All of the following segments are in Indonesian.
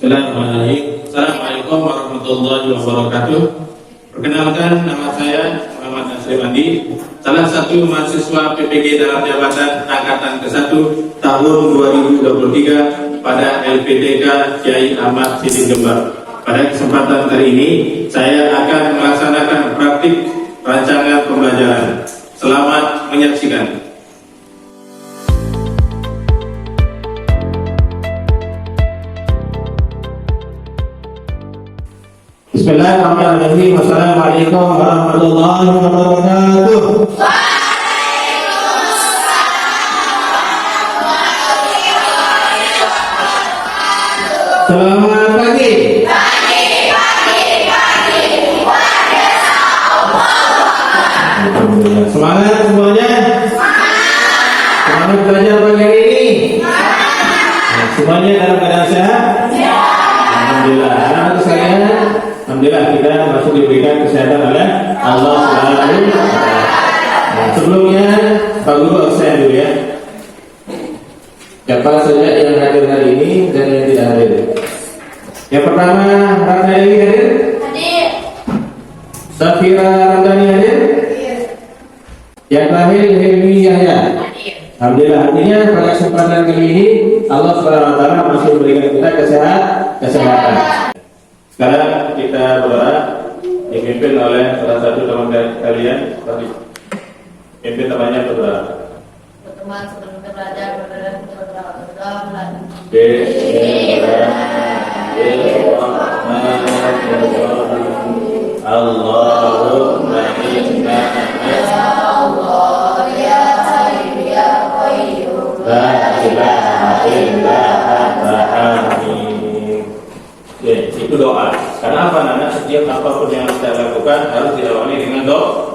Bismillahirrahmanirrahim. Assalamualaikum warahmatullahi wabarakatuh. Perkenalkan, nama saya Muhammad Nasir Andi, salah satu mahasiswa PPG dalam jabatan Angkatan ke-1 tahun 2023 pada LPTK Kiai Ahmad Sidin Jember. Pada kesempatan kali ini, saya akan melaksanakan praktik rancangan pembelajaran. Selamat menyaksikan. Bismillahirrahmanirrahim. Assalamualaikum warahmatullahi wabarakatuh. Selamat pagi. Alhamdulillah. Semangat semuanya. Semangat belajar pagi hari ini. Semuanya dalam keadaan sehat. Alhamdulillah. Anak-anak sekalian, alhamdulillah kita masih diberikan kesehatan oleh Allah Subhanahu wa Ta'ala. Sebelumnya Pak Guru absen dulu ya. Siapa saja yang hadir hari ini dan yang tidak hadir? Yang pertama, Ratna Dewi hadir? Hadir. Safira Ramdhani hadir? Hadir. Yang terakhir Helmi Yahya? Hadir. Alhamdulillah, artinya pada kesempatan kali ini Allah Subhanahu wa Ta'ala masih memberikan kita kesehatan. Sekarang kita berdoa dipimpin oleh salah satu teman kalian, tadi pimpin temannya berdoa. Teman sebelum kita belajar berdoa. Allahumma inna Allah ya Hayyu ya Qayyum la ilaha illa anta amin. Ya, itu doa. Karena apa? Nana, setiap apapun yang kita lakukan harus diawali dengan doa.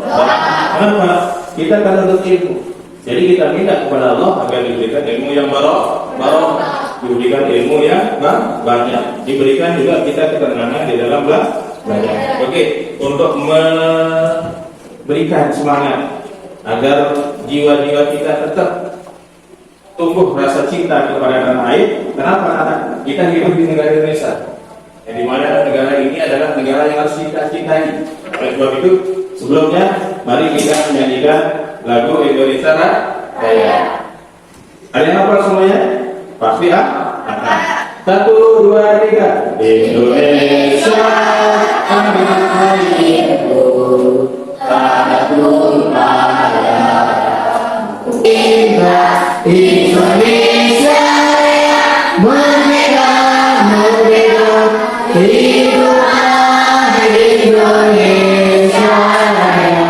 Kenapa? Kita kan untuk ilmu. Jadi kita minta kepada Allah agar diberikan ilmu yang barokah, diberikan ilmu yang banyak, diberikan juga kita ketenangan di dalam belajar. Oke, untuk memberikan semangat agar jiwa-jiwa kita tetap tumbuh rasa cinta kepada tanah air. Kenapa? Anak kita hidup di negara Indonesia, yang dimana negara ini adalah negara yang harus kita cintai. Oleh sebab itu, sebelumnya mari kita menyanyikan lagu Indonesia Raya. Ada yang hafal semuanya? Pasti hafal. 1, 2, 3. Indonesia airku, tanahku raya. Indah Indonesia merdeka, merdeka, hiduplah Indonesia Raya.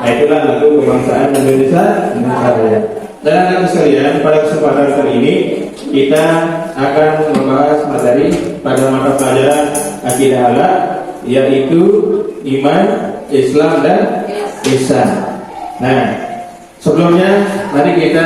Nah, itulah lagu kebangsaan Indonesia Raya. Dan anak-anak sekalian, pada kesempatan kali ini kita akan membahas materi pada mata pelajaran Akidah Akhlak, yaitu iman, Islam dan ihsan. Nah, sebelumnya mari kita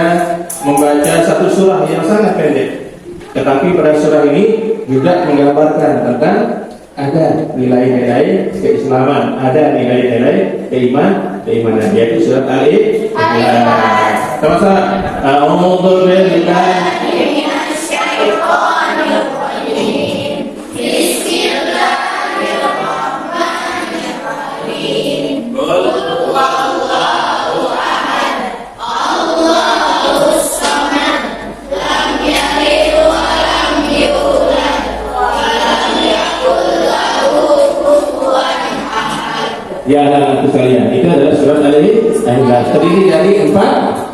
membaca satu surah yang sangat pendek, tetapi pada surah ini juga menggambarkan tentang ada nilai-nilai keislaman, ada nilai-nilai keimanan, yaitu surat Al-Imran. Sama-sama. A'udzu billahi minasyaitonir rajim. Bismillahirrahmanirrahim. Qul huwallahu ahad. Allahus samad. Lam yalid wa lam yulad wa lam yakul lahu kufuwan ahad. Ya anak-anak sekalian, itu adalah surat Al-Imran. Terdiri dari 4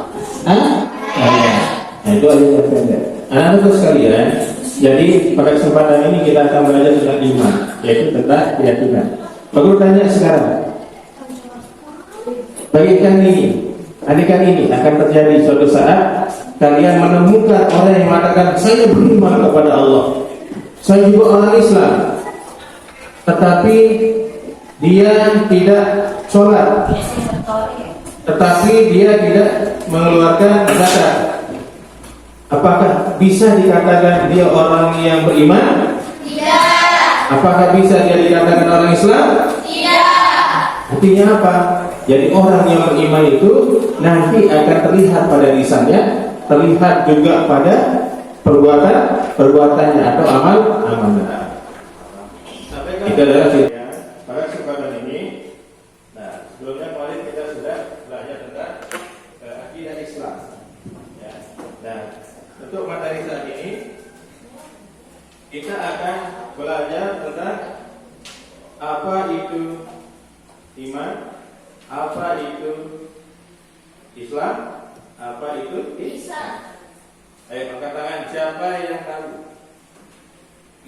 ayat. Nah, itu ayat yang pendek. Anak-anak sekalian, jadi pada kesempatan ini kita akan belajar tentang iman, yaitu tentang keyakinan. Bagus tanya sekarang, bagikan ini, andaikan ini akan terjadi suatu saat kalian menemukan orang yang mengatakan saya beriman kepada Allah, saya juga orang Islam, tetapi dia tidak sholat, tetapi dia tidak mengeluarkan zakat. Apakah bisa dikatakan dia orang yang beriman? Tidak. Apakah bisa dia dikatakan orang Islam? Tidak. Artinya apa? Jadi orang yang beriman itu nanti akan terlihat pada lisannya, terlihat juga pada perbuatannya atau amalnya. Kita adalah pada kesempatan ini. Nah, sebelumnya kemarin kita sudah belajar tentang akidah Islam. Ya. Nah, untuk materi saat ini kita akan belajar tentang apa itu iman, apa itu Islam, apa itu ihsan. Ayo angkat tangan, siapa yang tahu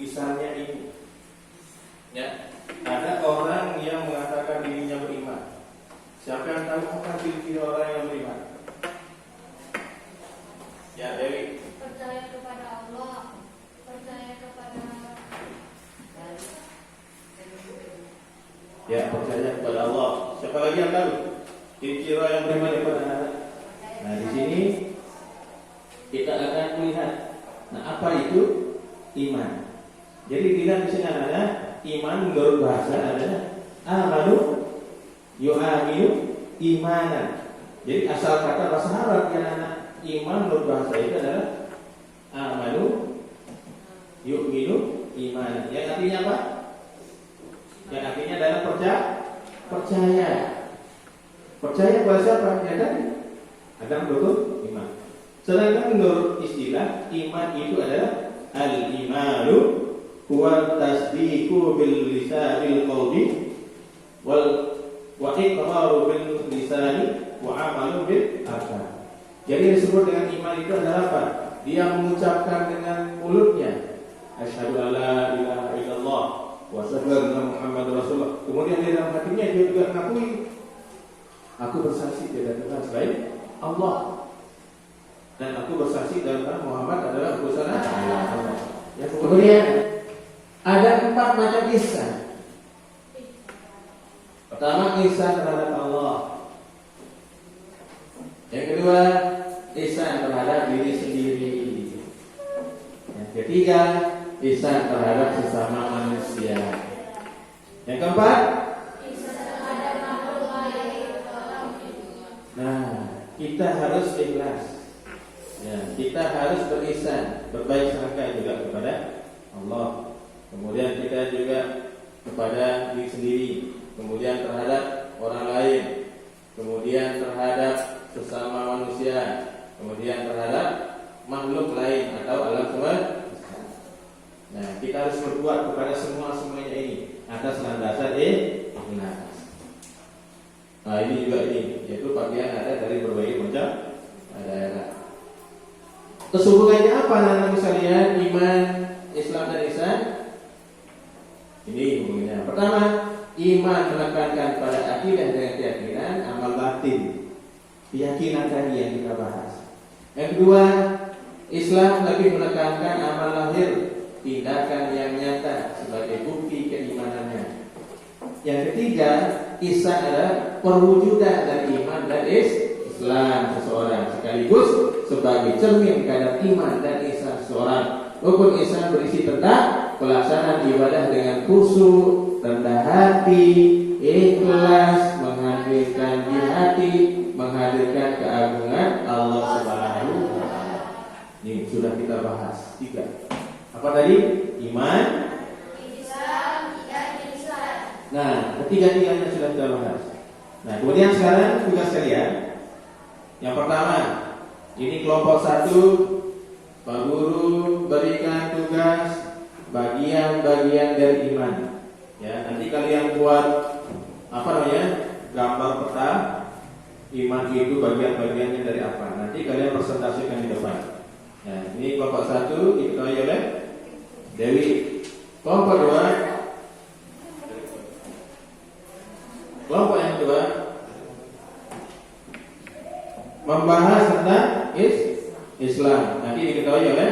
ihsannya ini? Ya, ada orang yang mengatakan dirinya beriman. Siapa yang tahu apa ciri-ciri orang yang beriman? Ya, Dewi. Percaya kepada Allah, percaya kepada Ya, percaya kepada Allah. Siapa lagi yang tahu ciri-ciri orang yang beriman itu? Nah, di sini kita akan melihat. Nah, apa itu iman? Jadi tidak di sini ada iman menurut bahasa adalah amanu yu'aminu imanan. Jadi asal kata bahasa Arab karena iman menurut bahasa itu adalah amanu yu'minu imanan. Yang artinya apa? Yang artinya adalah percaya. Percaya kepada siapa? Ya kan? Ada betul iman. Sedangkan menurut istilah iman itu adalah al-imanu huwa tasdiqu bil lisanil qawli wal iqraru bil lisani wa amalu bil arkan. Jadi disebut dengan iman itu adalah apa? Dia mengucapkan dengan mulutnya asyhadu alla ilaha illallah wa asyhadu anna muhammadar rasulullah. Kemudian di dalam hatinya dia juga mengakui aku bersaksi tidak ada selain Allah dan aku bersaksi dalam Muhammad adalah utusan Allah. Ya, kemudian ada 4 macam ihsan. Pertama, ihsan terhadap Allah. Yang kedua, ihsan terhadap diri sendiri. Yang ketiga, ihsan terhadap sesama manusia. Yang keempat, ihsan terhadap makhluk lain. nah, kita harus ikhlas. Ya, kita harus berihsan, berbaik sangka juga kepada Allah. Kemudian kita juga kepada diri sendiri, kemudian terhadap orang lain, kemudian terhadap sesama manusia, kemudian terhadap makhluk lain atau alam semesta. Nah, kita harus berbuat kepada semuanya ini atas landasan ikhlas. Nah, ini juga yaitu bagian ada dari berbagai macam daerah. Kesehubungannya apa nanti sekalian iman, Islam dan ihsan? Ini hubungannya. Pertama, iman menekankan pada akidah dengan keyakinan, amal batin, keyakinan tadi yang kita bahas. Yang kedua, Islam lebih menekankan amal lahir, tindakan yang nyata sebagai bukti keimanannya. Yang ketiga, ihsan adalah perwujudan dari iman dan Islam seseorang sekaligus sebagai cermin kadar iman dan ihsan seseorang. Rukun ihsan berisi tentang pelaksanaan ibadah dengan khusyuk, rendah hati, ikhlas, menghadirkan di hati, menghadirkan keagungan Allah Subhanahu wa taala. Ini sudah kita bahas 3. Apa tadi? Iman, Islam, dan ihsan. nah, ketiga-tiganya sudah kita bahas. Nah, kemudian sekarang tugas kalian. Yang pertama, ini kelompok 1, Pak Guru berikan tugas bagian-bagian dari iman. Ya, nanti kalian buat gambar peta iman itu bagian-bagiannya dari apa. Nanti kalian presentasikan di depan. Nah, ini kelompok 1 diketuai oleh Dewi. Kelompok 2, kelompok yang kedua membahas tentang Islam. Nanti diketahui oleh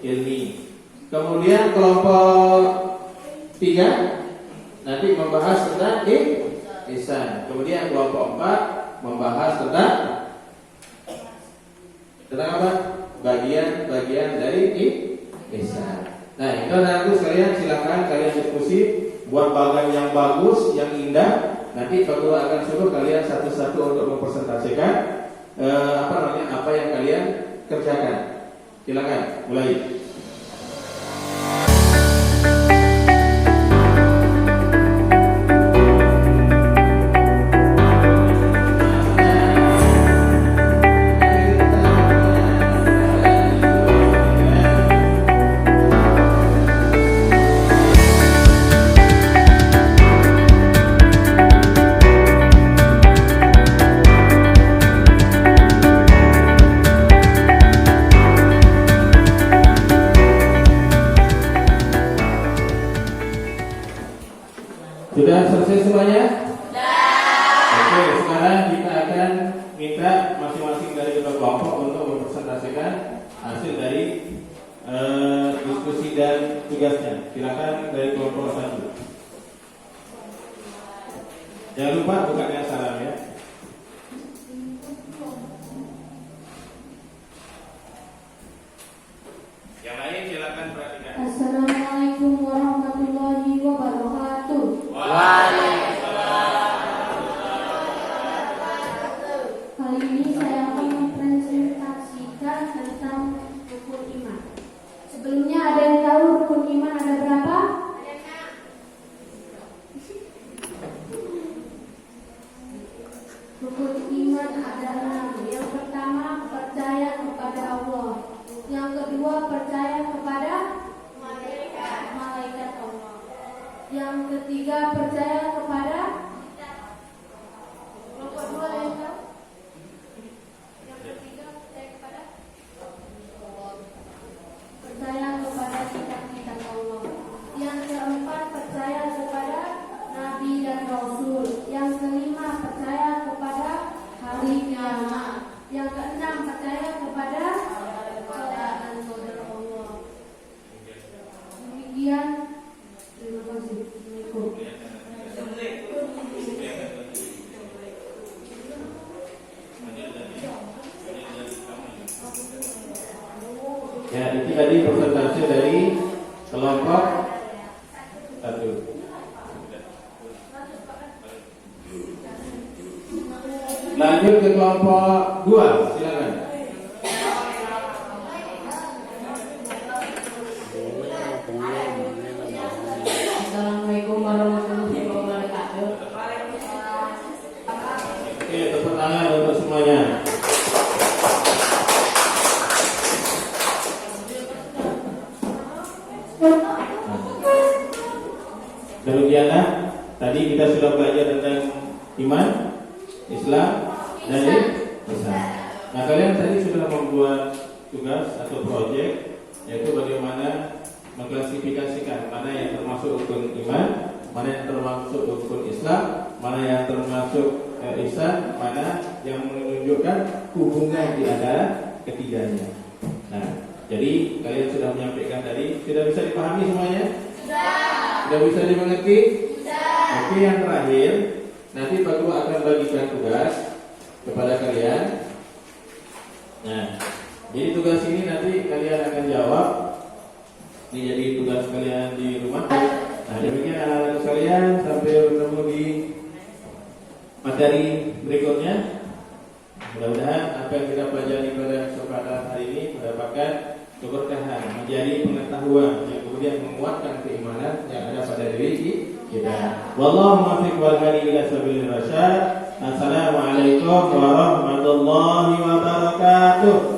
Ilmi. Kemudian kelompok 3 nanti membahas tentang ihsan. Kemudian kelompok 4 membahas tentang apa? Bagian-bagian dari ihsan. Nah, itu nanti sekalian silakan kalian diskusi, buat bagan yang bagus, yang indah. Nanti Pak Guru akan suruh kalian satu-satu untuk mempresentasikan apa yang kalian kerjakan. Silakan, mulai. Sudah selesai semuanya? Oke, sekarang kita akan minta masing-masing dari kedua kelompok untuk mempresentasikan hasil dari diskusi dan tugasnya. Silakan dari kelompok satu. Jangan lupa bukannya salam ya. Yang lain silakan perhatikan. Assalamualaikum warahmatullahi wabarakatuh. Kali ini saya akan mempresentasikan tentang rukun iman. Sebelumnya ada yang tahu rukun iman ada berapa? Rukun iman ada 6. Yang pertama, percaya kepada Allah. Yang kedua, percaya kepada malaikat Allah. Yang ketiga, percaya kepada kelompok dua yang tahu? Yang ketiga, percaya kepada kitab-kitab Allah. Yang keempat, percaya kepada nabi dan rasul. Yang kelima, percaya kepada hari kiamat. Yang keenam, percaya kepada saudara Allah. Demikian. Terima kasih. Ya, itu tadi presentasi dari kelompok satu. Lanjut ke kelompok 2, silakan. Assalamualaikum warahmatullahi wabarakatuh. Oke, tepuk tangan untuk semuanya. Demikianlah tadi kita sudah belajar tentang iman, Islam, dan ihsan. Nah, kalian tadi sudah membuat tugas atau proyek, yaitu bagaimana mengklasifikasikan mana yang termasuk rukun iman, mana yang termasuk rukun Islam, mana yang termasuk ihsan, mana yang menunjukkan hubungan di antara ketiganya. Nah, jadi kalian sudah menyampaikan tadi, sudah bisa dipahami semuanya? Sudah bisa dimengerti? Oke, yang terakhir, nanti Pak Guru akan bagikan tugas kepada kalian. Nah, jadi tugas ini nanti kalian akan jawab. Ini jadi tugas kalian di rumah. Nah, demikian anak-anak sekalian, sampai bertemu di materi berikutnya. Mudah-mudahan apa yang kita pelajari pada kesempatan hari ini mendapatkan keberkahan, menjadi pengetahuan yang kemudian menguatkan keimanan yang ada pada diri kita. Wallahu muwaffiq wal hadi ila sabilir rasyad. Assalamualaikum warahmatullahi wabarakatuh.